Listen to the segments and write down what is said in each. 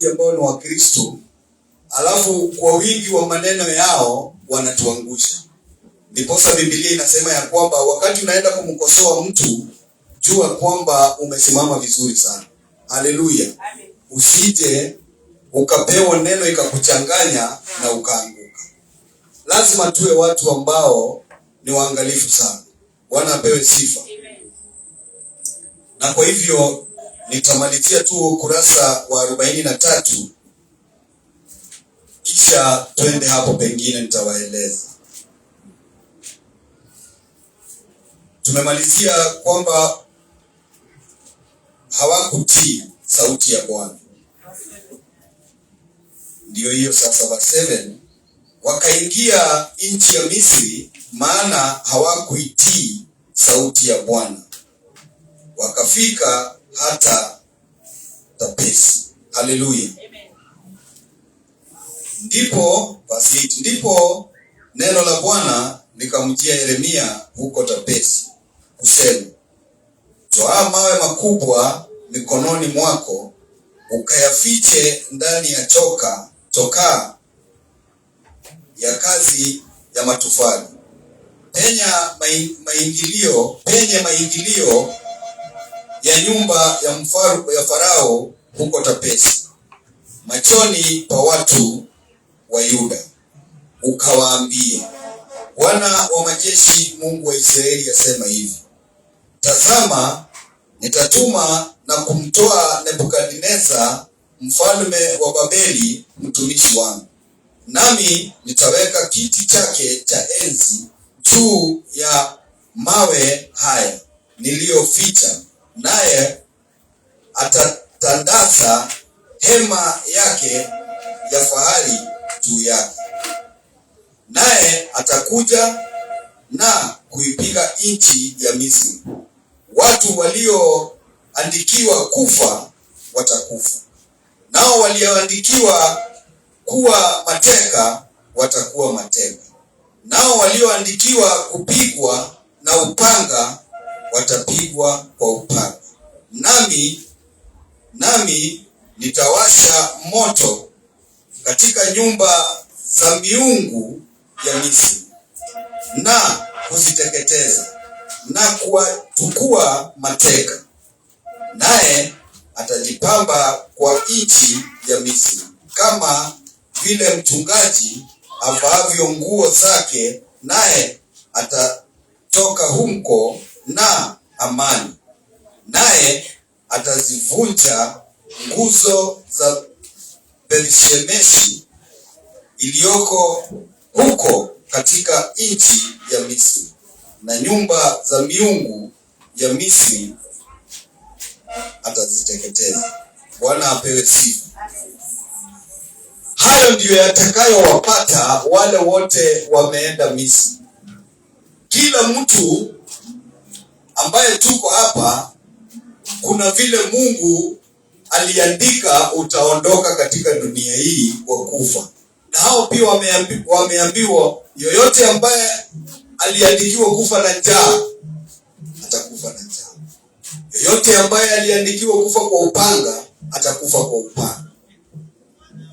ambao ni Wakristo, alafu kwa wingi wa maneno yao wanatuangusha. Ndiposa Biblia inasema ya kwamba wakati unaenda kumkosoa mtu, jua kwamba umesimama vizuri sana. Haleluya. Usije ukapewa neno ikakuchanganya na ukaanguka. Lazima tuwe watu ambao ni waangalifu sana. Bwana apewe sifa. Na kwa hivyo nitamalizia tu ukurasa wa 43, kisha twende hapo pengine nitawaeleza. Tumemalizia kwamba hawakutii sauti ya Bwana. Ndio hiyo sasa verse 7, wakaingia nchi ya Misri, maana hawakuitii sauti ya Bwana, wakafika hata Tapesi. Haleluya. Ndipo neno la Bwana likamjia Yeremia huko Tapesi kusema, toa mawe makubwa mikononi mwako, ukayafiche ndani ya chokaa ya kazi ya matofali, penye maingilio ya nyumba ya Farao huko Tapesi, machoni pa watu wa Yuda. Ukawaambie, Bwana wa majeshi, Mungu wa Israeli asema hivi, tazama, nitatuma na kumtoa Nebukadneza mfalme wa Babeli mtumishi wangu, nami nitaweka kiti chake cha enzi juu ya mawe haya niliyoficha, naye atatandaza hema yake ya fahari juu yake. Naye atakuja na kuipiga nchi ya Misri. Watu walioandikiwa kufa watakufa, nao walioandikiwa kuwa mateka watakuwa mateka, nao walioandikiwa kupigwa na upanga watapigwa kwa upanga. Nami nitawasha moto katika nyumba za miungu ya Misri na kuziteketeza na kuwachukua mateka, naye atajipamba kwa nchi ya Misri kama vile mchungaji avaavyo nguo zake, naye atatoka huko na amani, naye atazivunja nguzo za Beth-Shemeshi iliyoko huko katika nchi ya Misri, na nyumba za miungu ya Misri ataziteketeza. Bwana apewe sifa. Hayo ndiyo yatakayowapata wale wote wameenda Misri. Kila mtu ambaye tuko hapa, kuna vile Mungu aliandika utaondoka katika dunia hii kwa kufa. Na hao pia wameambiwa yoyote ambaye aliandikiwa kufa na njaa atakufa na njaa. Yoyote ambaye aliandikiwa kufa kwa upanga atakufa kwa upanga.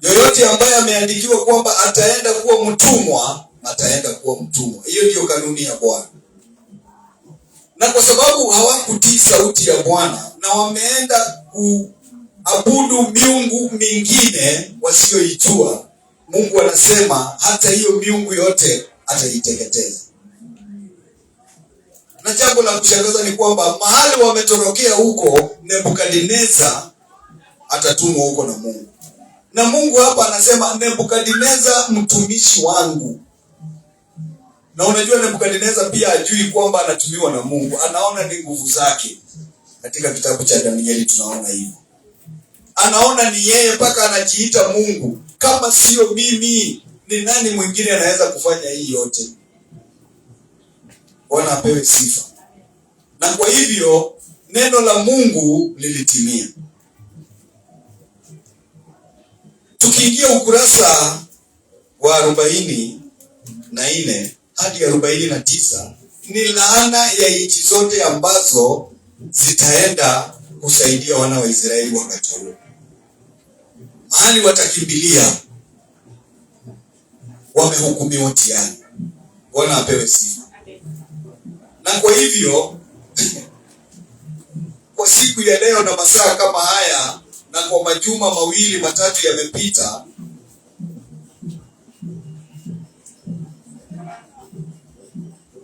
Yoyote ambaye ameandikiwa kwamba ataenda kuwa mtumwa ataenda kuwa mtumwa. Hiyo ndiyo kanuni ya Bwana. Na kwa sababu hawakutii sauti ya Bwana na wameenda kuabudu miungu mingine wasioijua, Mungu anasema hata hiyo miungu yote ataiteketeza. Na jambo la kushangaza ni kwamba mahali wametorokea huko, Nebukadneza atatumwa huko na Mungu. Na Mungu hapa anasema Nebukadneza mtumishi wangu. Na unajua Nebukadneza pia hajui kwamba anatumiwa na Mungu. Anaona ni nguvu zake. Katika kitabu cha Danieli tunaona hivyo. Anaona ni yeye mpaka anajiita Mungu. Kama sio mimi, ni nani mwingine anaweza kufanya hii yote? Bwana apewe sifa. Na kwa hivyo neno la Mungu lilitimia. Tukiingia ukurasa wa 44 hadi 49, ni laana ya nchi zote ambazo zitaenda kusaidia wana wa Israeli wakati huo. mahali watakimbilia, wamehukumiwa tayari. Bwana apewe sifa. Na kwa hivyo kwa siku ya leo na masaa kama haya, na kwa majuma mawili matatu yamepita,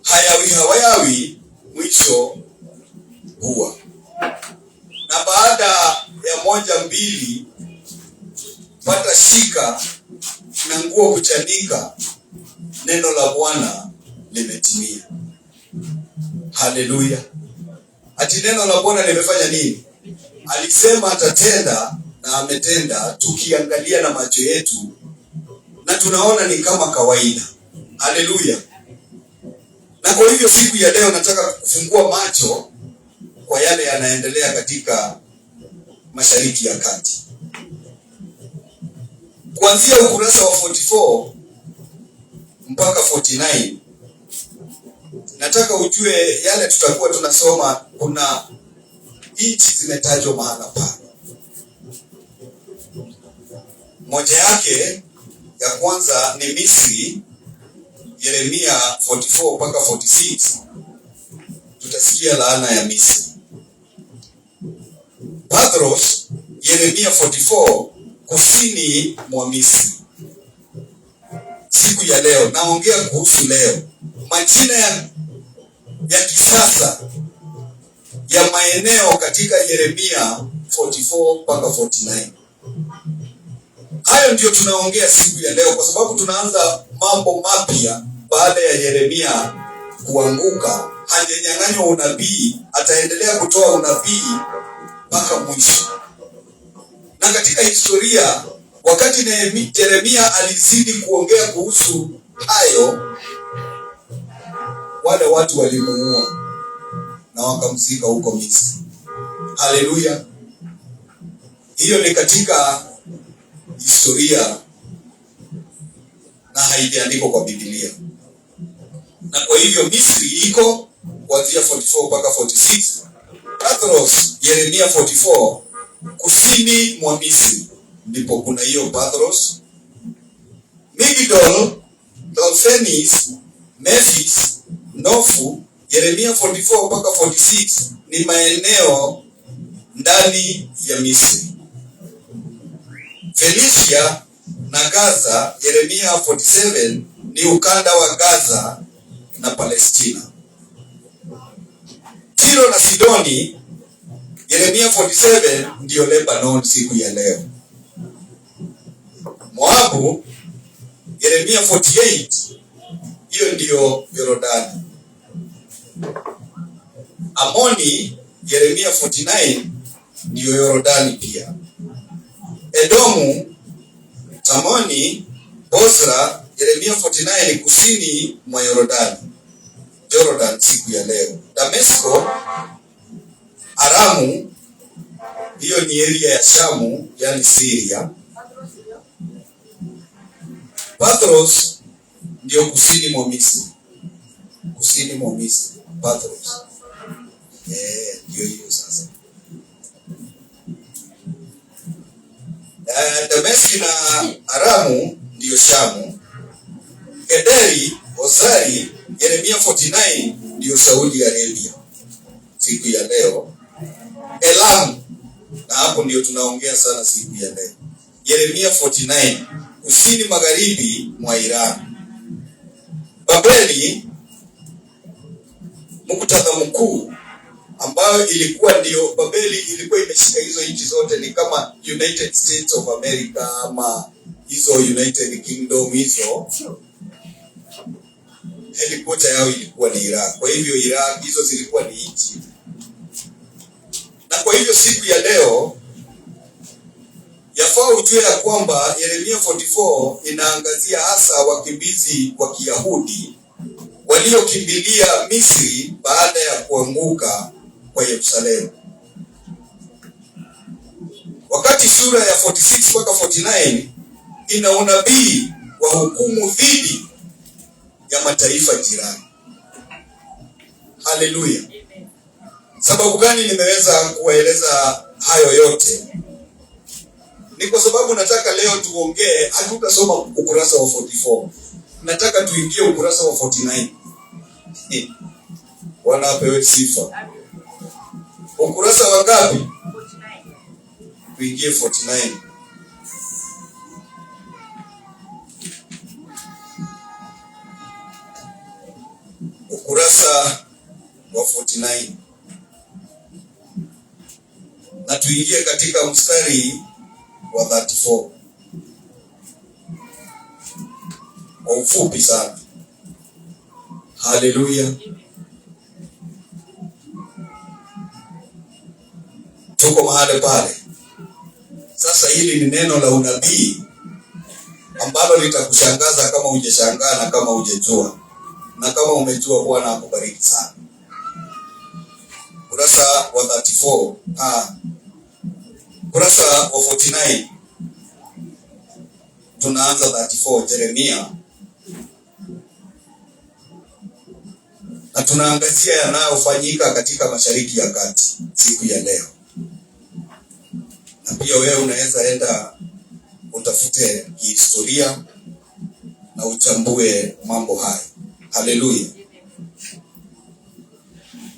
hayawi mwisho huwa. Na baada ya moja mbili pata shika na nguo kuchanika, neno la Bwana limetimia. Haleluya. Ati neno la Bwana limefanya nini? Alisema atatenda na ametenda, tukiangalia na macho yetu na tunaona ni kama kawaida. Haleluya. Na kwa hivyo siku ya leo nataka kufungua macho kwa yale yanaendelea katika Mashariki ya Kati. Kuanzia ukurasa wa 44 mpaka 49, nataka ujue yale tutakuwa tunasoma. Kuna nchi zimetajwa mahala pale. Moja yake ya kwanza ni Misri, Yeremia 44 mpaka 46. Tutasikia laana ya Misri. Patros, Yeremia 44, kusini mwa Misri. Siku ya leo naongea kuhusu leo, majina ya kisasa ya maeneo katika Yeremia 44 mpaka 49. Hayo ndio tunaongea siku ya leo, kwa sababu tunaanza mambo mapya baada ya Yeremia kuanguka. Hajanyang'anywa unabii, ataendelea kutoa unabii mpaka mwisho. Na katika historia, wakati Yeremia alizidi kuongea kuhusu hayo, wale watu walimuua na wakamzika huko Misri. Haleluya. Hiyo ni katika historia na haijaandikwa kwa Biblia. Na kwa hivyo Misri iko kuanzia 44 mpaka 46. Patros, Yeremia 44, kusini mwa Misri ndipo kuna hiyo Patros. Migdol, Dolphenis, Memphis, Nofu, Yeremia 44 mpaka 46 ni maeneo ndani ya Misri. Felicia na Gaza, Yeremia 47, ni ukanda wa Gaza na Palestina. Tiro na Sidoni, Yeremia 47, ndio Lebanon siku ya leo. Moabu, Yeremia 48, hiyo ndio Yordani. Amoni, Yeremia 49, ndio Yordani pia. Edomu, Tamoni, Bosra, Yeremia 49, kusini mwa Yordani. Jordan siku ya leo. Damesko, Aramu, hiyo ni area ya Shamu, yani Syria. Patros ndio kusini mwa Misri. Kusini mwa Misri, Patros. Ndio hiyo sasa. Dameski na Aramu ndio Shamu. Kederi, Ozari, Yeremia 49, ndio Saudi Arabia siku ya leo. Elam, na hapo ndio tunaongea sana siku ya leo. Yeremia 49, kusini magharibi mwa Iran. Babeli, muktadha mkuu ambayo ilikuwa ndio Babeli ilikuwa imeshika hizo nchi zote, ni kama United States of America ama hizo United Kingdom hizo. Headquarter yao ilikuwa ni Iraq. Kwa hivyo Iraq hizo zilikuwa ni nchi. Na kwa hivyo siku ya leo yafaa ujue ya kwamba Yeremia 44 inaangazia hasa wakimbizi wa Kiyahudi waliokimbilia Misri baada ya kuanguka kwa Yerusalemu. Wakati sura ya 46 mpaka 49 ina unabii wa hukumu dhidi ya mataifa jirani. Haleluya. Sababu gani nimeweza kuwaeleza hayo yote? Ni kwa sababu nataka leo tuongee, hatutasoma ukurasa wa 44. Nataka tuingie ukurasa wa 49. Bwana apewe sifa. Ukurasa wa ngapi? 49. Tuingie 49. Ukurasa wa 49. Na tuingie katika mstari wa 34. Kwa ufupi sana. Haleluya. Tuko mahali pale. Sasa hili ni neno la unabii ambalo litakushangaza kama hujashangaa na kama hujajua. Na kama umejua, Bwana akubariki sana. Kurasa wa 34. Kurasa wa 49. Tunaanza 34 Yeremia. Na tunaangazia yanayofanyika katika Mashariki ya Kati siku ya leo. Na pia wewe unaweza enda utafute historia na uchambue mambo haya. Haleluya.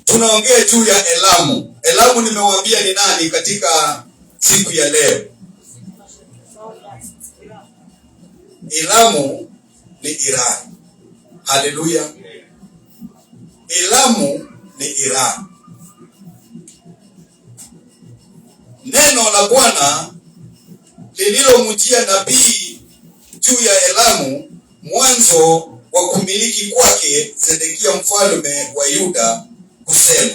Tunaongea juu ya Elamu. Elamu nimewaambia ni nani katika siku ya leo? Elamu ni Iran. Haleluya. Elamu ni Iran. Neno la Bwana lililomjia nabii juu ya Elamu mwanzo wa kumiliki kwake Sedekia mfalme wa Yuda kusema.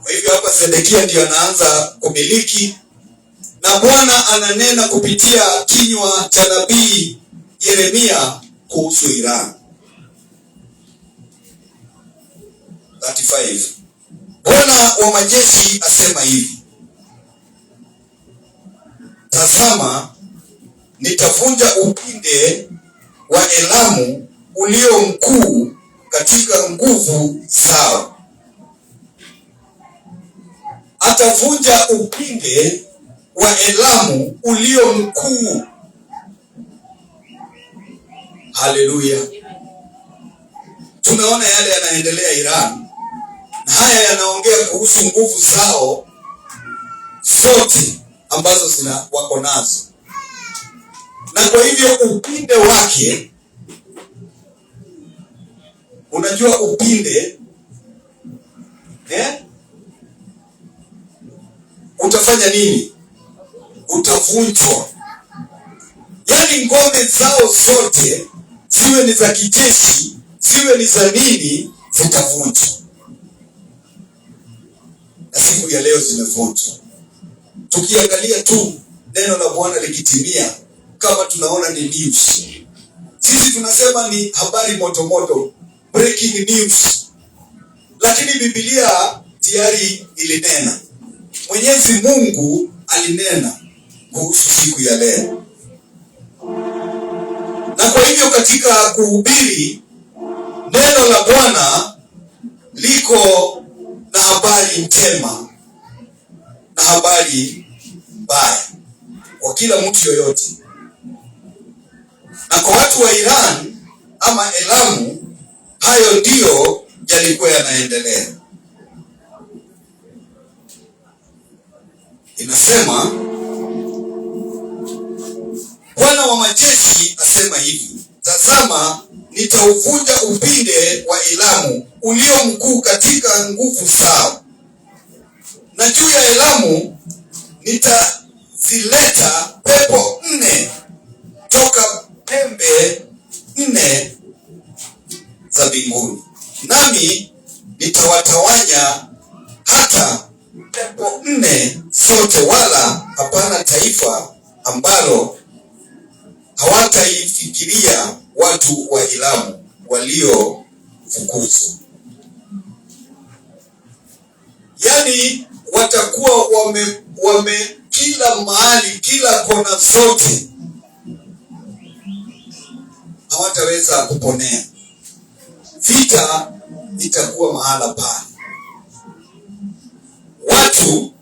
Kwa hivyo hapa Sedekia ndiyo anaanza kumiliki, na Bwana ananena kupitia kinywa cha nabii Yeremia kuhusu Iran. 35. Bwana wa majeshi asema hivi: tazama, nitavunja upinde wa Elamu ulio mkuu katika nguvu zao. Atavunja upinde wa Elamu ulio mkuu. Haleluya. Tunaona yale yanaendelea Iran. Na haya yanaongea kuhusu nguvu zao zote ambazo wako nazo. Na kwa hivyo upinde wake, unajua upinde utafanya nini? Utavunjwa. Yaani ngome zao zote, ziwe ni za kijeshi, ziwe ni za nini, zitavunjwa. Na siku ya leo zimevunjwa. Tukiangalia tu neno la Bwana likitimia, kama tunaona ni news. Sisi tunasema ni habari moto moto, breaking news. Lakini Biblia tayari ilinena. Mwenyezi Mungu alinena kuhusu siku ya leo. Na kwa hivyo katika kuhubiri neno la Bwana liko na habari njema na habari mbaya kwa kila mtu yoyote. Na kwa watu wa Iran ama Elamu, hayo ndiyo yalikuwa yanaendelea. Inasema Bwana wa majeshi asema hivi: tazama, nitauvunja upinde wa Elamu ulio mkuu katika nguvu zao, na juu ya Elamu nitazileta pepo 4 toka pembe 4 za mbinguni, nami nitawatawanya hata pepo 4 zote, wala hapana taifa ambalo hawataifikiria watu wa Elamu waliofukuzwa. Yaani watakuwa wame kila mahali, kila kona zote, hawataweza kuponea. Vita itakuwa mahala pale. Watu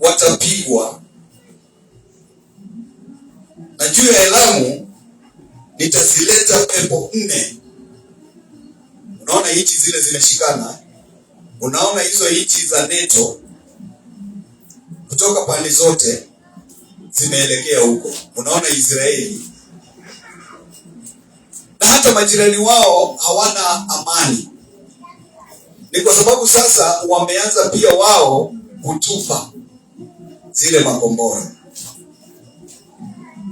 watapigwa juu ya Elamu nitazileta pepo 4. Unaona nchi zile zimeshikana. Unaona hizo nchi za NATO kutoka pande zote zimeelekea huko. Unaona Israeli. Na hata majirani wao hawana amani. Ni kwa sababu sasa wameanza pia wao kutupa zile makombora.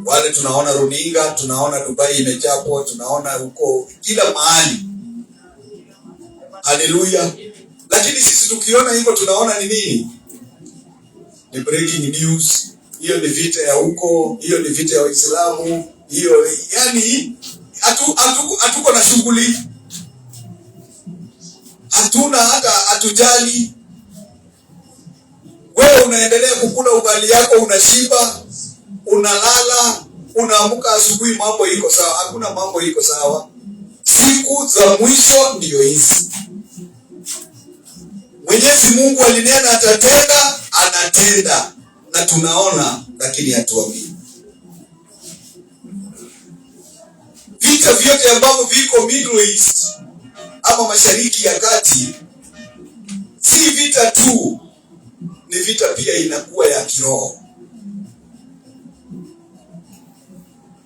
Wale tunaona runinga, tunaona Dubai imechapwa, tunaona huko kila mahali. Haleluya. Lakini sisi tukiona hivyo tunaona ni nini? Ni breaking news. Hiyo ni vita ya huko, hiyo ni vita ya Waislamu, hiyo yani hatuko na shughuli. Hatuna hata hatujali. Wewe unaendelea kukula ugali yako, unashiba, unalala, unaamka asubuhi, mambo iko sawa. Hakuna mambo iko sawa. Siku za mwisho ndio hizi. Mwenyezi Mungu alinena atatenda, anatenda. Na tunaona lakini hatuamini. Vita vyote ambavyo viko Middle East ama Mashariki ya Kati si vita tu, ni vita pia inakuwa ya kiroho.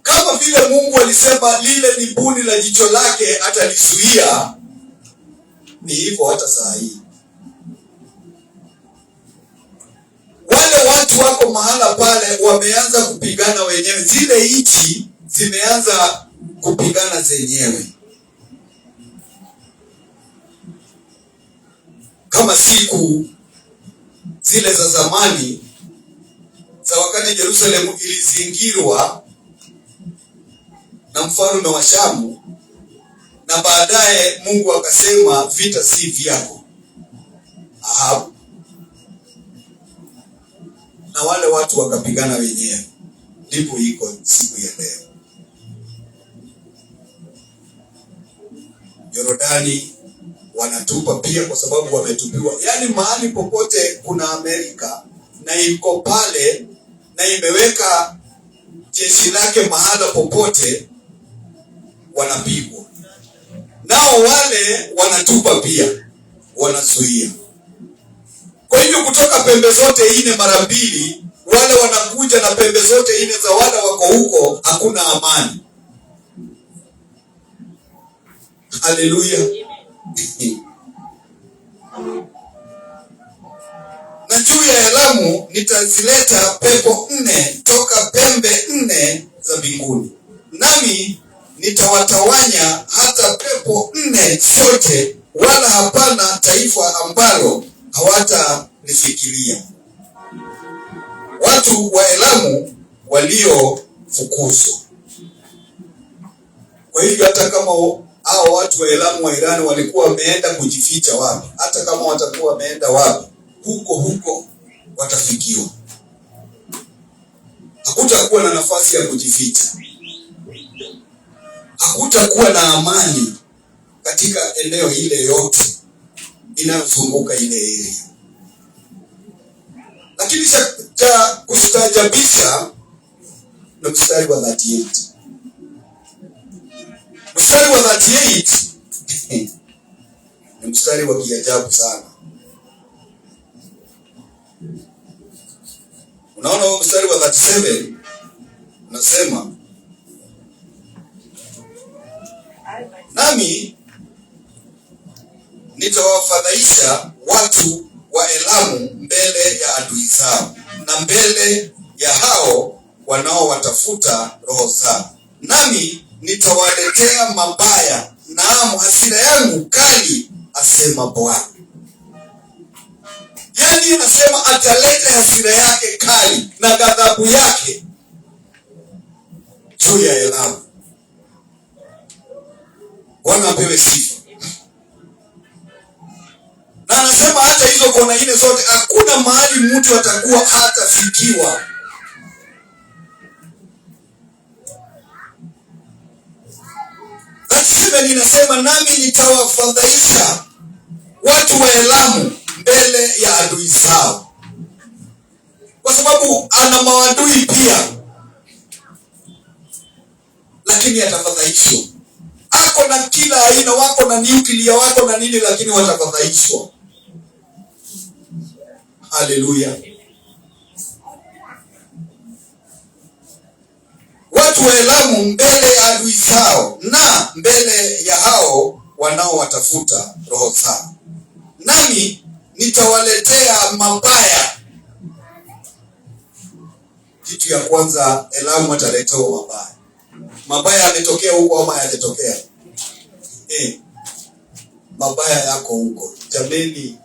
Kama vile Mungu alisema lile ni buni la jicho lake atalizuia, ni hivyo hata saa hii. Wale watu wako mahala pale wameanza kupigana wenyewe. Zile nchi zimeanza kupigana zenyewe. Kama siku zile za zamani za wakati Yerusalemu ilizingirwa na mfalme wa Shamu, na baadaye Mungu akasema vita si vyako, Ahabu, na wale watu wakapigana wenyewe. Ndipo iko siku ya leo. Yordani wanatupa pia kwa sababu wametupiwa. Yaani mahali popote kuna Amerika na iko pale na imeweka jeshi lake mahala popote, wanapigwa. Nao wale wanatupa pia, wanazuia. Kwa hivyo kutoka pembe zote 4 mara 2, wale wanakuja na pembe zote 4 za wale wako huko, hakuna amani. Haleluya. Na juu ya Elamu nitazileta pepo 4 toka pembe 4 za mbinguni. Nami nitawatawanya hata pepo 4 sote, wala hapana taifa ambalo hawatanifikiria. Watu wa Elamu waliofukuzwa. Kwa hivyo hata kama hao watu wa Elamu wa Iran walikuwa wameenda kujificha wapi, hata kama watakuwa wameenda wapi, huko watafikiwa. Hakutakuwa na nafasi ya kujificha. Hakutakuwa na amani katika eneo ile yote inayozunguka ile area. Lakini cha kustaajabisha ni mstari wa 38. Mstari wa 38 ni mstari wa kiajabu sana. Unaona mstari wa 37 unasema, nami nitawafadhaisha watu wa Elamu mbele ya adui zao na mbele ya hao wanaowatafuta roho zao. Nami nitawaletea mabaya, naam hasira yangu kali, asema Bwana. Yaani anasema ataleta hasira yake kali na ghadhabu yake juu ya Elamu. Bwana apewe sifa. Na anasema hata hizo kona 4 zote hakuna mahali mtu atakuwa hatafikiwa. Basi ninasema nami nitawafadhaisha watu wa Elamu mbele ya adui zao. Kwa sababu ana maadui pia. lakini atafadhaishwa. Ako na kila aina, wako na nuclear, wako na nini, lakini watafadhaishwa. Haleluya. Watu wa Elamu mbele ya adui zao na mbele ya hao wanaowatafuta roho zao, nami nitawaletea mabaya. Kitu ya kwanza, Elamu ataletewa mabaya. Mabaya yametokea huko ama hayajatokea? Mabaya yako huko jameni.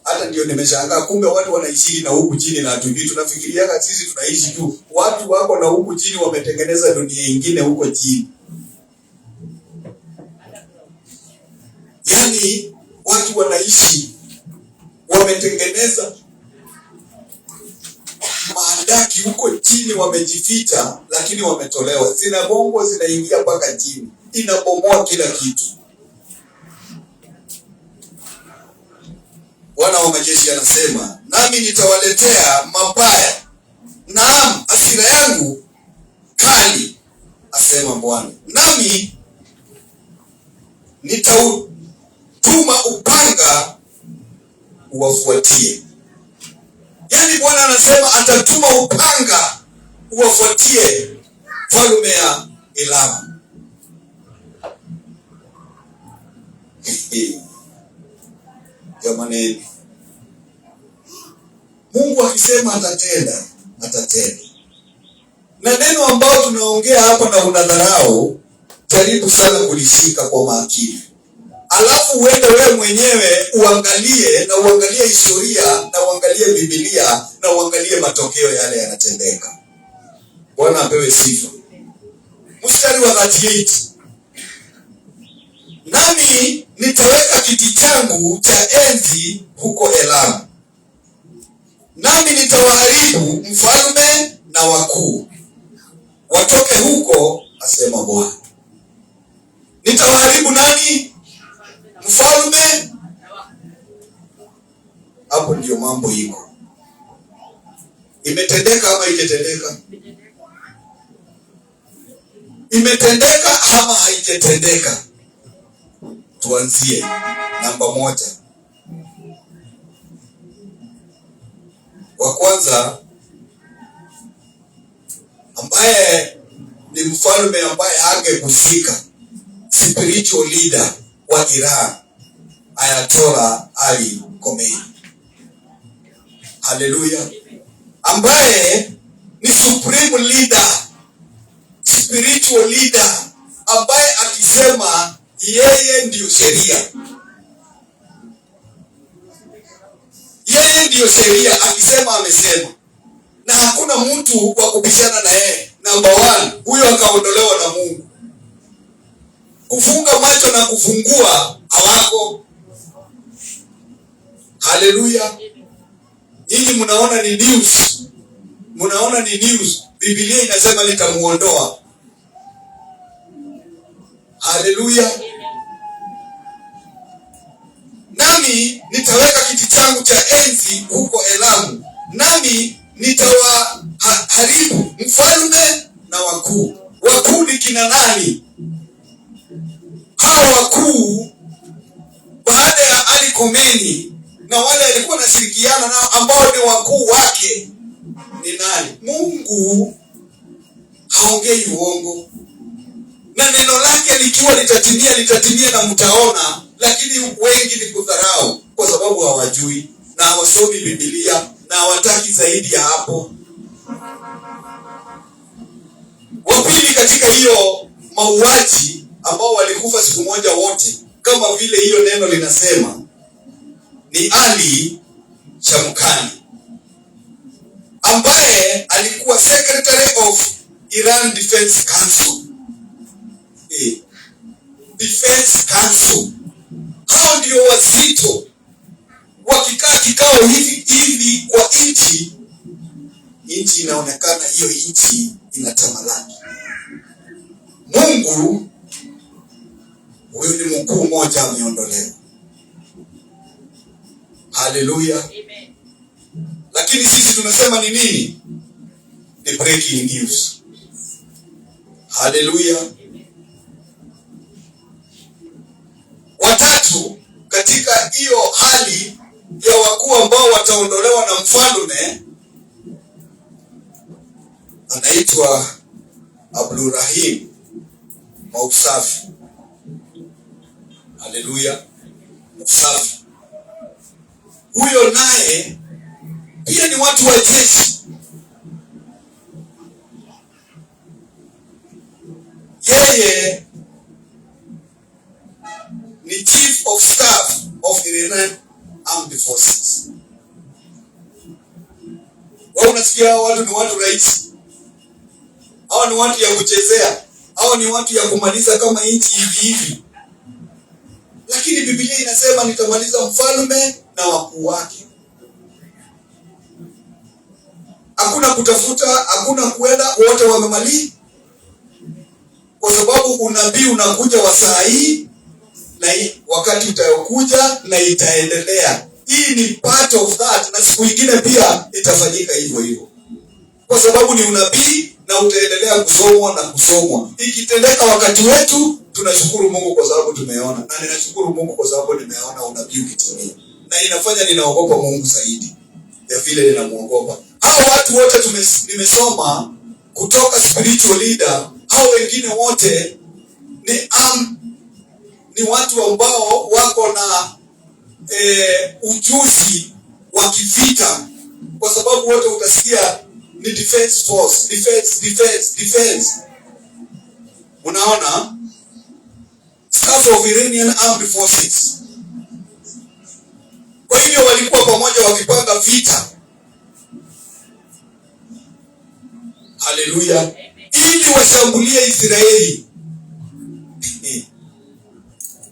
Hata ndio nimeshangaa, kumbe watu wanaishi na huku chini na hatujui. Tunafikiriaga sisi tunaishi tu, watu wako na huku chini wametengeneza dunia nyingine huko chini. Yaani watu wanaishi wametengeneza maandaki huko chini, wamejificha, lakini wametolewa. Zina bongo zinaingia mpaka chini, inabomoa kila kitu. Bwana wa majeshi anasema, nami nitawaletea mabaya, naam, hasira yangu kali, asema Bwana, nami nitautuma upanga uwafuatie. Yaani Bwana anasema atatuma upanga uwafuatie falme ya Elamu. Jamani, Mungu akisema atatenda, atatenda. Na neno ambao tunaongea hapa na unadharau, jaribu sana kulishika kwa makini. Alafu uende wewe mwenyewe uangalie, na uangalie historia, na uangalie Biblia, na uangalie matokeo yale yanatendeka. Bwana apewe sifa. Mstari wa 38. Nami nitaweka kiti changu cha enzi huko Elamu, nami nitawaharibu mfalme na wakuu watoke huko, asema Bwana. Nitawaharibu nani? Mfalme. Hapo ndio mambo iko. Imetendeka ama haijatendeka? Imetendeka ama haijatendeka? Tuanzie namba 1. Wa kwanza ambaye ni mfalme ambaye hangegusika, spiritual leader wa Iran, Ayatollah Ali Khomeini. Haleluya. Ambaye ni supreme leader, spiritual leader, ambaye akisema yeye ndiyo sheria. Yeye ndiyo sheria, akisema amesema. Na hakuna mtu wa kubishana na yeye. Number 1, huyo akaondolewa na Mungu. Kufunga macho na kufungua hawako. Haleluya. Nyinyi mnaona ni news. Mnaona ni news. Biblia inasema nitamuondoa. Haleluya. Nami nitaweka kiti changu cha enzi huko Elamu, nami nitawaharibu mfalme na wakuu. Wakuu ni kina nani? Hao wakuu baada ya Ali Khomeini na wale alikuwa anashirikiana nao ambao ni wakuu wake ni nani? Mungu haongei uongo. Na neno lake likiwa litatimia na mtaona, lakini wengi ni kudharau kwa sababu hawajui na hawasomi Biblia na hawataki zaidi ya hapo. Wapili katika hiyo mauaji ambao walikufa siku moja wote, kama vile hiyo neno linasema, ni Ali Shamkhani ambaye alikuwa secretary of Iran Defense Council. Defense Council. Hao ndio wazito. Wakikaa kikao hivi kwa nchi inaonekana hiyo nchi inatamalaki. Mungu huyu ni mkuu mmoja ameondolewa. Haleluya. Amen. Lakini sisi tunasema ni nini? Ni breaking news. Haleluya. Watatu katika hiyo hali ya wakuu ambao wataondolewa na mfalme anaitwa Abdurrahim Mausafi. Haleluya. Mausafi huyo naye pia ni watu wa jeshi. Yeye ni chief of staff of Iranian Armed Forces. Wao unasikia watu ni watu rahisi. Hao ni watu ya kuchezea. Hao ni watu ya kumaliza kama nchi hivi. Lakini Biblia inasema nitamaliza mfalme na wakuu wake. Hakuna kutafuta, hakuna kuenda, wote wamemaliza. Kwa sababu unabii unakuja wa saa hii na wakati utayokuja na itaendelea. Hii ni part of that, na siku nyingine pia itafanyika hivyo hivyo. Kwa sababu ni unabii na utaendelea kusomwa na kusomwa. Ikitendeka wakati wetu, tunashukuru Mungu kwa sababu tumeona. Na ninashukuru Mungu kwa sababu nimeona unabii ukitimia. Na inafanya ninaogopa Mungu zaidi ya vile ninamuogopa. Hao watu wote nimesoma kutoka spiritual leader, hao wengine wote ni watu ambao wako na ujuzi wa kivita, kwa sababu wote utasikia ni defense force, defense. Unaona? Staff of Iranian Armed Forces. Kwa hivyo walikuwa pamoja wakipanga vita. Haleluya. Ili washambulie Israeli.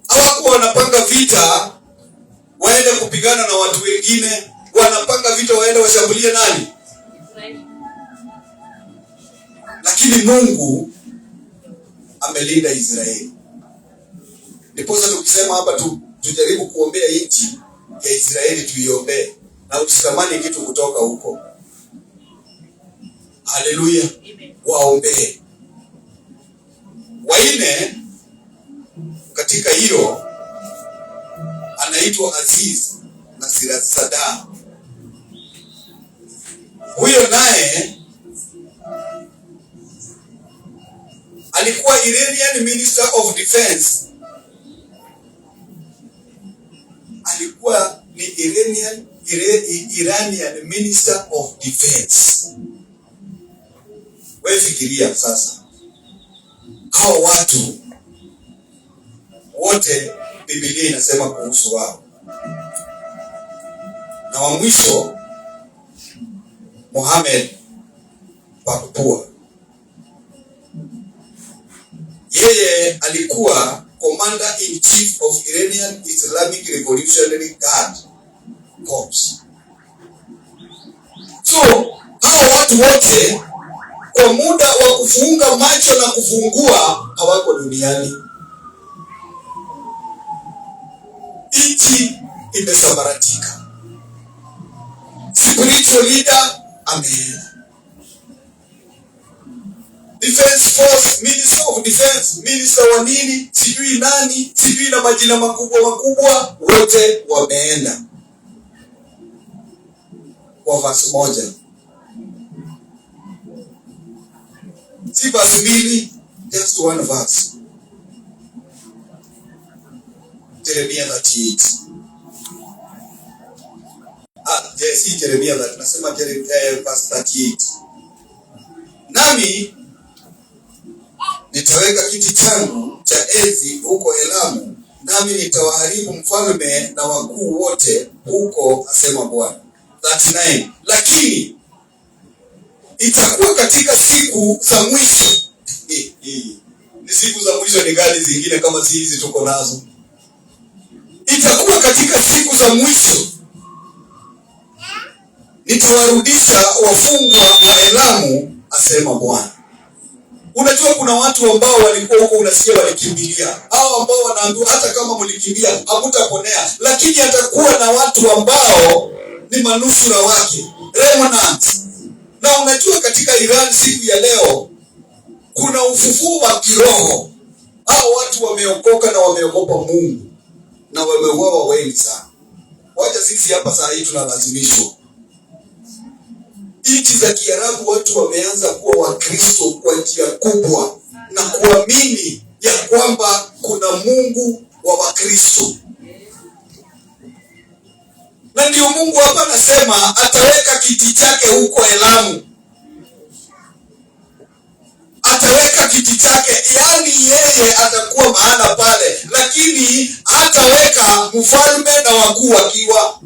Hawakuwa wanapanga vita waende kupigana na watu wengine, wanapanga vita waende washambulie nani? Lakini Mungu amelinda Israeli. Ndipo sasa tukisema hapa tujaribu kuombea nchi ya Israeli, tuiombee na usitamani kitu kutoka huko. Haleluya. Waombee. Waine katika hiyo anaitwa Aziz Nasirazada. Huyo naye alikuwa Iranian Minister of Defense. Alikuwa ni Iranian Minister of Defense. Wewe fikiria sasa. Hao watu wote Biblia inasema kuhusu wao. Na wa mwisho Mohamed Pakpua. Yeye alikuwa Commander in Chief of Iranian Islamic Revolutionary Guard Corps. So, hao watu wote kwa muda wa kufunga macho na kufungua hawako duniani. Nchi imesambaratika. Spiritual leader ameenda. Defense Force, Minister of Defense, Minister wa nini, sijui nani, sijui na majina makubwa, wote wameenda. Kwa verse moja. Si verse 2, just one verse. Jeremiah 38. Si Jeremiah that nasema verse 38. Nami nitaweka kiti changu cha enzi huko Elamu, nami nitawaharibu mfalme na wakuu wote huko, asema Bwana. 39. Lakini itakuwa katika siku za mwisho. Ni siku za mwisho ni gani zingine kama hizi tuko nazo? Itakuwa katika siku za mwisho nitawarudisha wafungwa wa Elamu, asema Bwana. Unajua kuna watu ambao walikuwa huko, unasikia walikimbilia. Hao ambao wanaambiwa hata kama mlikimbia hamtaponea, lakini atakuwa na watu ambao ni manusura wake, remnants. Na unajua katika Iran siku ya leo kuna ufufuo wa kiroho. Hao watu wameokoka na wameogopa Mungu na wameuawa wengi sana. Wacha sisi hapa saa hii tunalazimishwa. Nchi za Kiarabu watu wameanza kuwa Wakristo kwa njia kubwa na kuamini ya kwamba kuna Mungu wa Wakristo. Na ndio Mungu hapa anasema ataweka kiti chake huko Elamu. Ataweka kiti chake, yani yeye atakuwa mahala pale, lakini ataweka mfalme na wakuu wakiwa.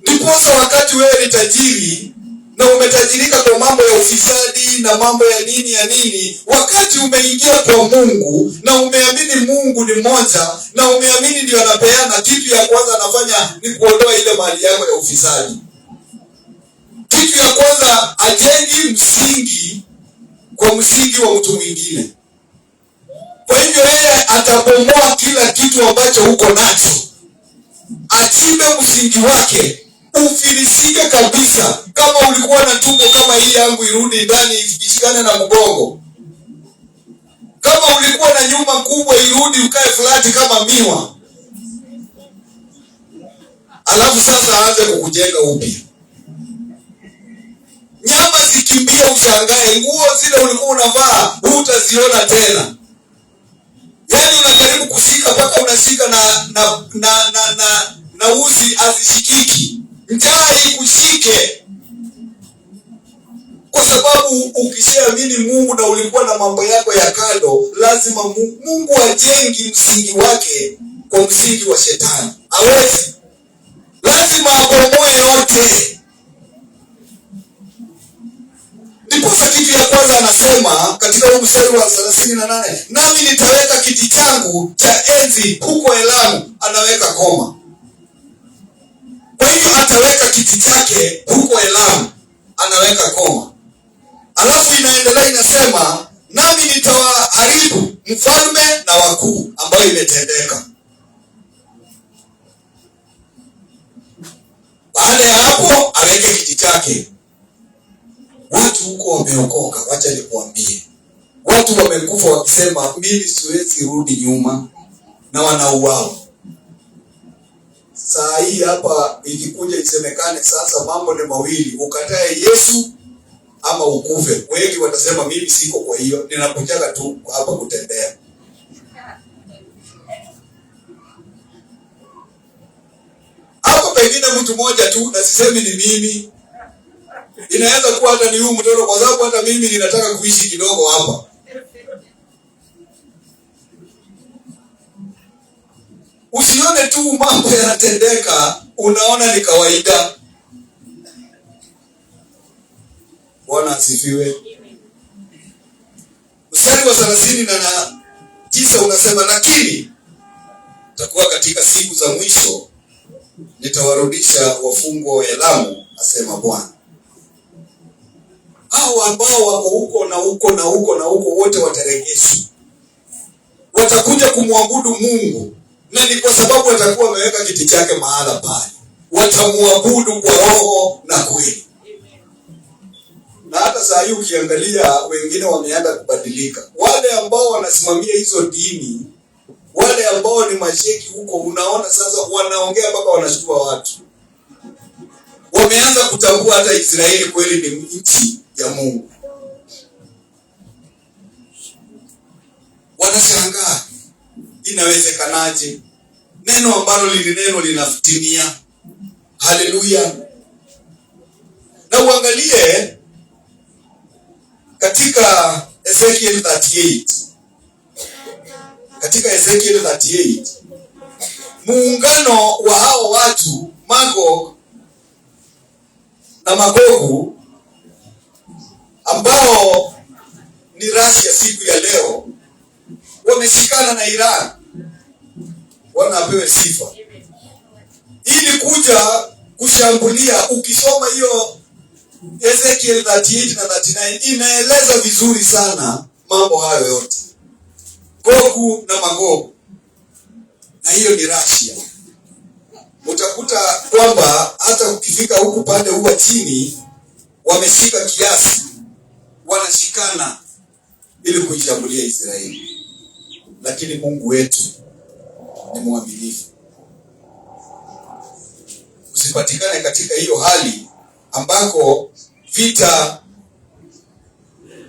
Ndiposa wakati wewe ni tajiri na umetajirika kwa mambo ya ufisadi na mambo ya nini, wakati umeingia kwa Mungu na umeamini Mungu ni mmoja na umeamini ndio anapeana, kitu ya kwanza anafanya ni kuondoa ile mali yako ya ufisadi. Kitu ya kwanza ajengi msingi kwa msingi wa mtu mwingine. Kwa hivyo yeye atabomoa kila kitu ambacho uko nacho, achimbe msingi wake, ufilisike kabisa. Kama ulikuwa na tumbo kama hii yangu, irudi ndani ishikane na mgongo. Kama ulikuwa na nyumba kubwa, irudi ukae flat kama miwa. Alafu sasa aanze kukujenga upya. Nyama zikimbia ushangae, nguo zile ulikuwa unavaa hutaziona tena. Yaani unajaribu kushika mpaka unashika na uzi azishikiki. Njaa ikushike. Kwa sababu ukishaamini Mungu na ulikuwa na mambo yako ya kando, lazima Mungu ajengi msingi wake kwa msingi wa shetani. Hawezi. Lazima abomoe yote. Ndiposa kitu ya kwanza anasema katika huu mstari wa 38, nami nitaweka kiti changu cha enzi huko Elamu. Anaweka koma. Kwa hivyo ataweka kiti chake huko Elamu, anaweka koma. Alafu inaendelea inasema, nami nitawaharibu mfalme na wakuu, ambayo imetendeka. Baada ya hapo aweke kiti chake. Watu huko wameokoka, wacha nikuambie. Watu wamekufa wakisema mimi siwezi rudi nyuma, na wanauawa. Saa hii hapa ikikuja isemekane sasa mambo ni mawili, ukatae Yesu ama ukufe. Wengi watasema mimi siko, kwa hiyo ninakujaga tu hapa kutembea. Hapo pengine mtu mmoja tu, na sisemi ni mimi. Inaweza kuwa hata ni huyu mtoto, kwa sababu hata mimi ninataka kuishi kidogo hapa. Usione tu mambo yanatendeka unaona ni kawaida. Bwana asifiwe. Mstari wa 39 unasema, lakini takuwa katika siku za mwisho nitawarudisha wafungwa wa Elamu, asema Bwana. Hao ambao wako huko na huko na huko na huko wote wataregeshwa. Watakuja kumwabudu Mungu, na ni kwa sababu watakuwa wameweka kiti chake mahala pale. Watamwabudu kwa roho na kweli. Na hata saa hii ukiangalia wengine wameanza kubadilika. Wale ambao wanasimamia hizo dini, wale ambao ni masheki huko, unaona sasa wanaongea mpaka wanashtua watu. Wameanza kutambua hata Israeli kweli ni nchi ya Mungu. Wanashangaa, inawezekanaje? Neno ambalo neno linatimia. Haleluya. Na uangalie katika Ezekiel 38. Katika Ezekiel 38, muungano wa hao watu Magog na Magogu, ambao ni Russia siku ya leo, wameshikana na Iran. Bwana apewe sifa. Ili kuja kushambulia. Ukisoma hiyo Ezekiel 38 na 39 inaeleza vizuri sana mambo hayo yote. Gogu na Magogu. Na hiyo ni Russia. Utakuta kwamba hata ukifika huku pande huwa chini, wameshika kiasi, wanashikana ili kuishambulia Israeli. Lakini Mungu wetu ni mwaminifu. Usipatikane katika hiyo hali ambako vita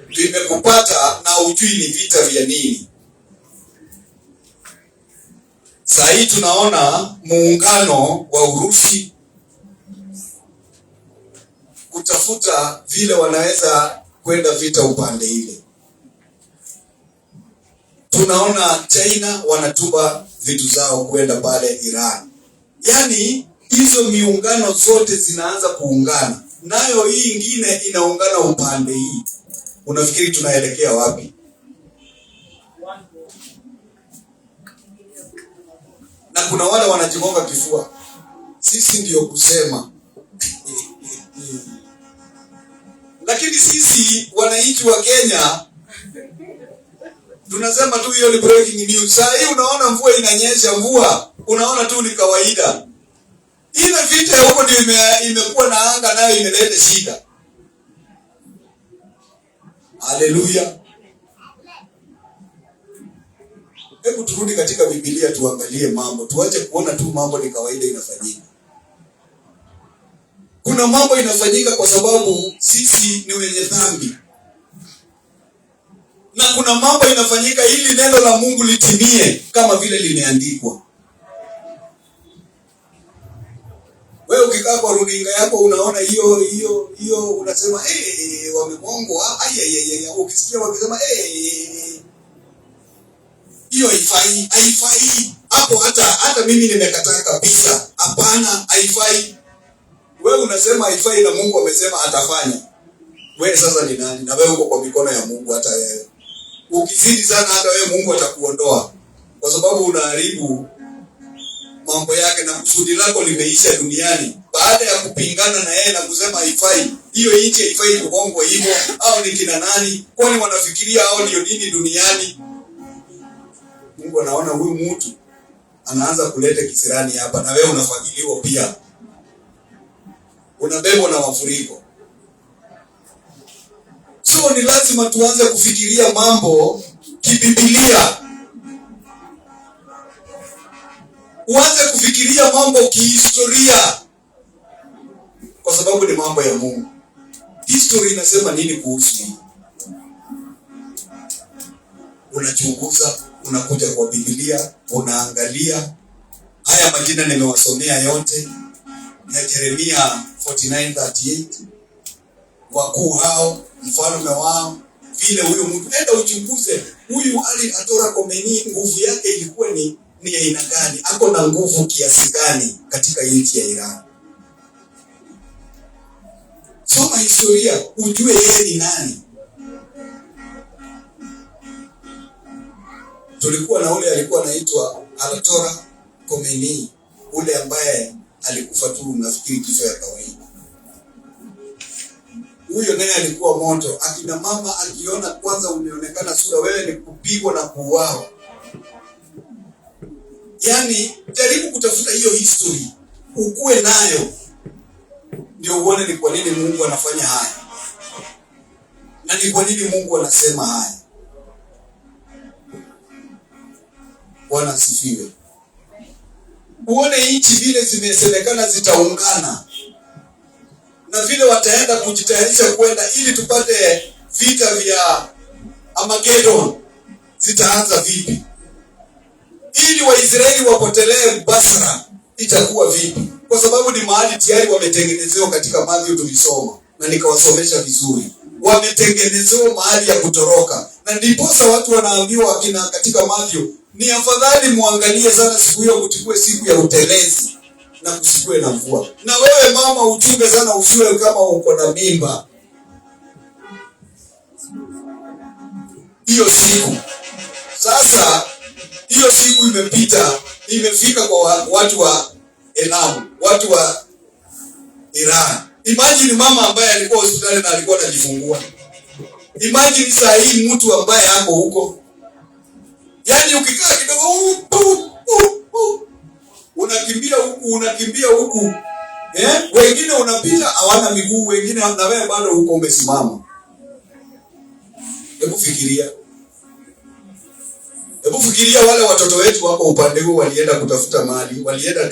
vimekupata na hujui ni vita vya nini. Saa hii tunaona muungano wa Urusi kutafuta vile wanaweza kwenda vita upande ile. Tunaona China wanatuma vitu zao kwenda pale Iran. Yaani hizo miungano zote zinaanza kuungana. Nayo hii ingine inaungana upande hii. Unafikiri tunaelekea wapi? Na kuna wale wanajigonga kifua. Sisi ndio kusema. Lakini sisi wananchi wa Kenya tunasema tu hiyo ni breaking news. Saa hii unaona mvua inanyesha, mvua unaona tu ni kawaida. Ile vita ya huko ndio imekuwa na anga, nayo imeleta shida. Haleluya. Hebu turudi katika Biblia tuangalie mambo. Tuache kuona tu mambo ni kawaida inafanyika. Kuna mambo inafanyika kwa sababu sisi ni wenye dhambi. Na kuna mambo inafanyika ili neno la Mungu litimie kama vile limeandikwa. Wewe ukikaa kwa runinga yako unaona hiyo unasema wamemongwa, ukisikia wakisema hiyo haifai. Hapo hata mimi nimekataa kabisa. Hapana, haifai. Wewe unasema haifai na Mungu amesema atafanya. Wewe sasa ni nani? Na wewe uko kwa mikono ya Mungu. Hata wewe ukizidi sana, hata wewe Mungu atakuondoa, kwa sababu unaharibu mambo yake na kusudi lako limeisha duniani. Baada ya kupingana na yeye na kusema haifai, hiyo nchi haifai kubongwa hivyo, au ni kina nani? Kwani wanafikiria hao ndio nini duniani? Mungu anaona huyu mtu anaanza kuleta kisirani hapa, na wewe unafagiliwa pia. Unabebwa na mafuriko. So ni lazima tuanze kufikiria mambo kibiblia. Uanze kufikiria mambo kihistoria, kwa sababu ni mambo ya Mungu. History inasema nini kuhusu hii? Unachunguza, unakuja kwa Biblia, unaangalia. Haya majina nimewasomea yote ya Yeremia 49:38. Wakuu hao, mfalme wao, vile huyo mtu, enda uchunguze huyu Ali Atora Khomeini, nguvu yake ilikuwa ni aina gani? Ako na nguvu kiasi gani katika nchi ya Iran? Soma historia ujue yeye ni nani. Tulikuwa na ule alikuwa anaitwa Ayatollah Khomeini, ule ambaye alikufa tu nafikiri kifo ya kawaida. Huyo naye alikuwa moto. Akina mama akiona kwanza umeonekana sura, wewe ni kupigwa na kuuawa. Yaani jaribu kutafuta hiyo history, ukue nayo, ndio uone ni kwa nini Mungu anafanya haya na ni kwa nini Mungu anasema haya. Bwana asifiwe. Uone nchi vile zimesemekana zitaungana na vile wataenda kujitayarisha kwenda ili tupate vita vya Armageddon zitaanza vipi, ili Waisraeli wapotelee Basra itakuwa vipi, kwa sababu ni mahali tayari wametengenezewa. Katika Mathayo tulisoma na nikawasomesha vizuri, wametengenezewa mahali ya kutoroka. Na ndiposa watu wanaambiwa akina katika Mathayo, ni afadhali muangalie sana siku hiyo kutikue siku ya utelezi na kusikue na mvua. Na wewe mama uchunge sana usiwe kama uko na mimba hiyo siku. Sasa hiyo siku imepita, imefika kwa watu wa Elam, watu wa Iran. Imagine mama ambaye alikuwa hospitali na alikuwa anajifungua. Imagine saa hii mtu ambaye ako huko. Yaani ukikaa kidogo unakimbia huku Wengine unapita hawana miguu, wengine na wewe bado uko umesimama. Hebu fikiria wale watoto wetu wako upande huu walienda kutafuta mali, walienda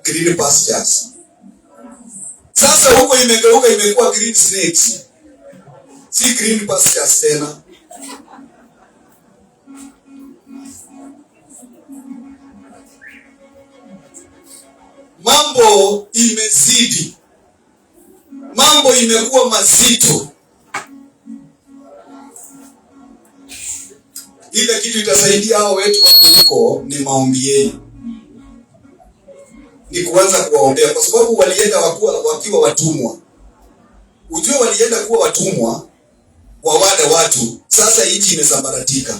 green pastures. Sasa huko imegeuka imekuwa green snakes. Si green pastures tena. Mambo imezidi. Mambo imekuwa mazito. Ile kitu itasaidia hao wetu huko ni maombi yenu. Ni kuanza kuwaombea kwa sababu walienda wakiwa watumwa. Ujue walienda kuwa watumwa wa wale watu. Sasa nchi imesambaratika.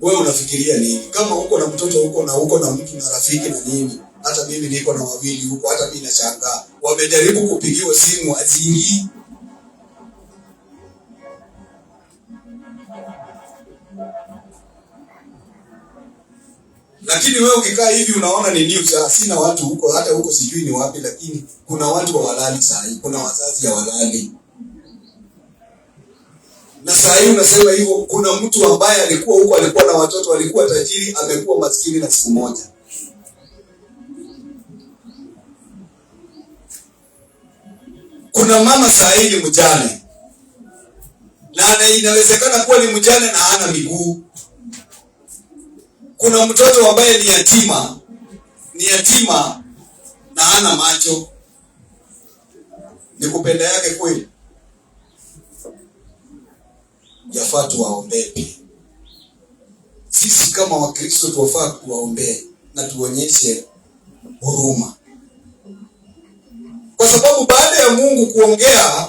Wewe unafikiria nini? Kama uko na mtoto huko na uko na mtu na rafiki na nini? Hata mimi niko na wawili huko, hata mimi nashangaa. Wamejaribu kupigiwa simu azingi. Lakini wewe ukikaa hivi unaona ni news, sina watu huko, hata huko sijui ni wapi, lakini kuna watu wa walali saa hii, kuna wazazi ya walali. Na saa hii unasema hivyo, kuna mtu ambaye alikuwa huko, alikuwa na watoto, alikuwa tajiri, amekuwa maskini na siku moja. Kuna mama saa hii ni mjane. Na inawezekana kuwa ni mjane na hana miguu. Kuna mtoto ambaye ni yatima na hana macho. Ni kupenda yake kweli? Yafaa tuwaombee. Sisi kama Wakristo tuwafaa tuwaombee na tuonyeshe huruma. Kwa sababu baada ya Mungu kuongea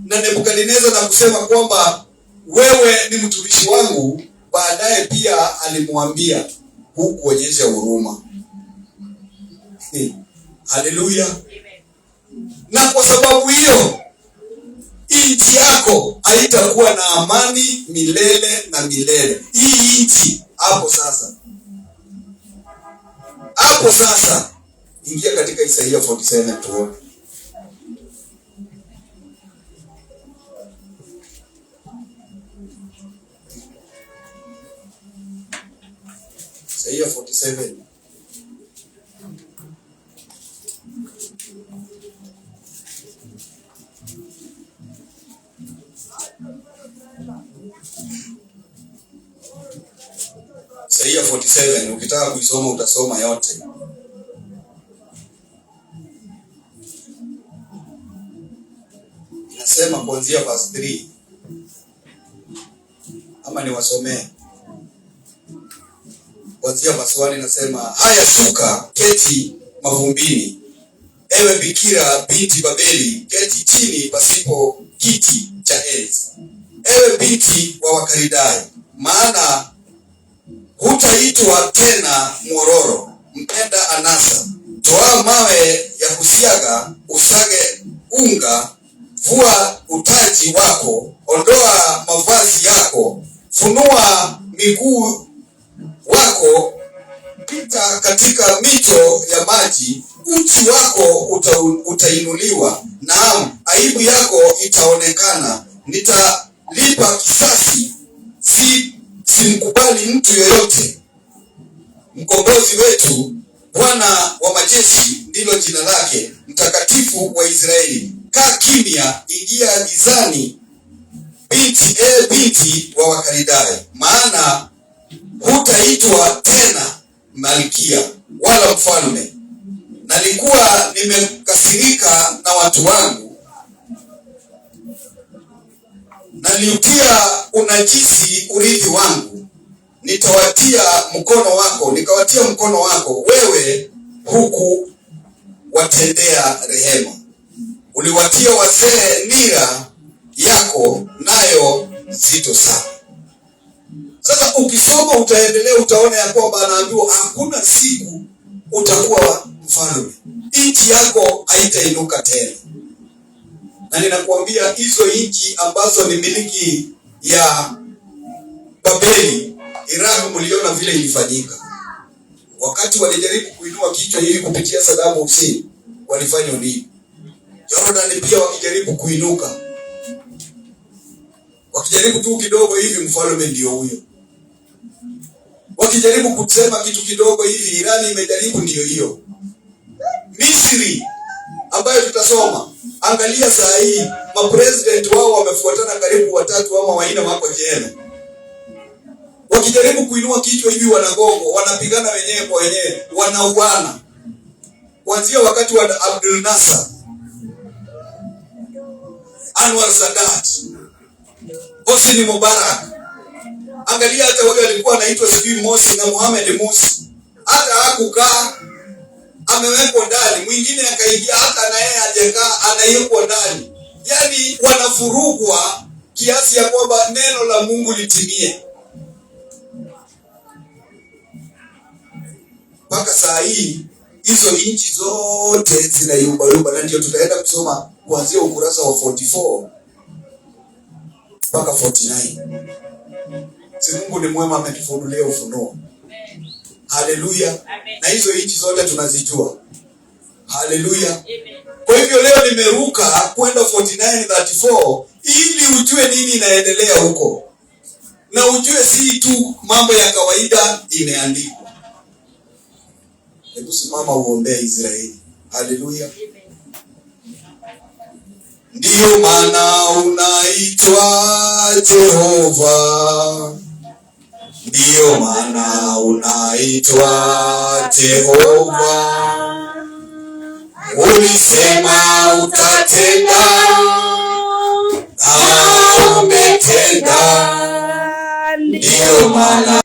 na Nebukadneza na kusema kwamba wewe ni mtumishi wangu, baadaye pia alimwambia hukuonyesha huruma. Haleluya. Na kwa sababu hiyo nchi yako haitakuwa na amani milele na milele. Hii nchi hapo sasa ingia katika Isaia 47 tuone. Isaia 47. Isaia 47, ukitaka kuisoma utasoma yote. Inasema kuanzia verse 3. Ama niwasomee. Kuanzia verse 1 inasema, haya shuka, keti mavumbini. Ewe bikira binti Babeli, keti chini pasipo kiti cha enzi. Ewe binti wa Wakaldayo, maana hutaitwa tena mwororo, mpenda anasa. Toa mawe ya kusiaga, usage unga, vua utaji wako, ondoa mavazi yako, funua miguu wako, pita katika mito ya maji, uchi wako utainuliwa, naam, aibu yako itaonekana. Nitalipa kisasi, simkubali mtu yoyote. Mkombozi wetu, Bwana wa majeshi ndilo jina lake, mtakatifu wa Israeli. Kaa kimya, ingia gizani, binti wa Wakaldayo, maana hutaitwa tena malkia wala mfalme. Nalikuwa nimekasirika na watu wangu, naliutia unajisi urithi wangu. Nikawatia mkono wako, wewe huku watendea rehema. Uliwatia wazee nira yako, nayo zito sana. Sasa ukisoma utaendelea, utaona ya kwamba anaambiwa hakuna siku utakuwa mfalme. Nchi yako haitainuka tena. Na ninakuambia hizo nchi ambazo ni miliki ya Babeli, Iraq, mliona vile ilifanyika. Wakati walijaribu kuinua kichwa hivi kupitia Saddam Hussein, walifanya nini? Jordan pia wakijaribu kuinuka, wakijaribu tu kidogo hivi, mfalme ndio huyo. Wakijaribu kusema kitu kidogo hivi, Irani imejaribu, ndio hiyo. Misri ambayo tutasoma, angalia saa hii mapresident wao wamefuatana karibu 3 ama 4 wako jela. Wakijaribu kuinua kichwa hivi wanagongo, wanapigana wenyewe kwa wenyewe, wanauana. Kuanzia wakati wa Abdul Nasser, Anwar Sadat, Hosni Mubarak. Angalia hata huyo alikuwa anaitwa sijui Morsi na Mohamed Morsi, hata hakukaa, amewekwa ndani. Mwingine akaingia, hata na yeye hajakaa, anayekwa ndani. Yaani wanafurugwa kiasi ya kwamba neno la Mungu litimie. Mpaka saa hii hizo nchi zote zinayumba, na ndio tutaenda kusoma kuanzia ukurasa wa 44 mpaka 49. Si Mungu ni mwema, ametufunulia ufunuo. Haleluya. Na hizo nchi zote tunazijua. Haleluya. Kwa hivyo leo nimeruka kwenda 49:34 ili ujue nini inaendelea huko. Na ujue si tu mambo ya kawaida imeandikwa. Hebu simama uombee Israeli. Haleluya. Ndiyo maana unaitwa Jehova. Ndiyo maana unaitwa Jehova. Ulisema utatenda, na umetenda. Ndiyo maana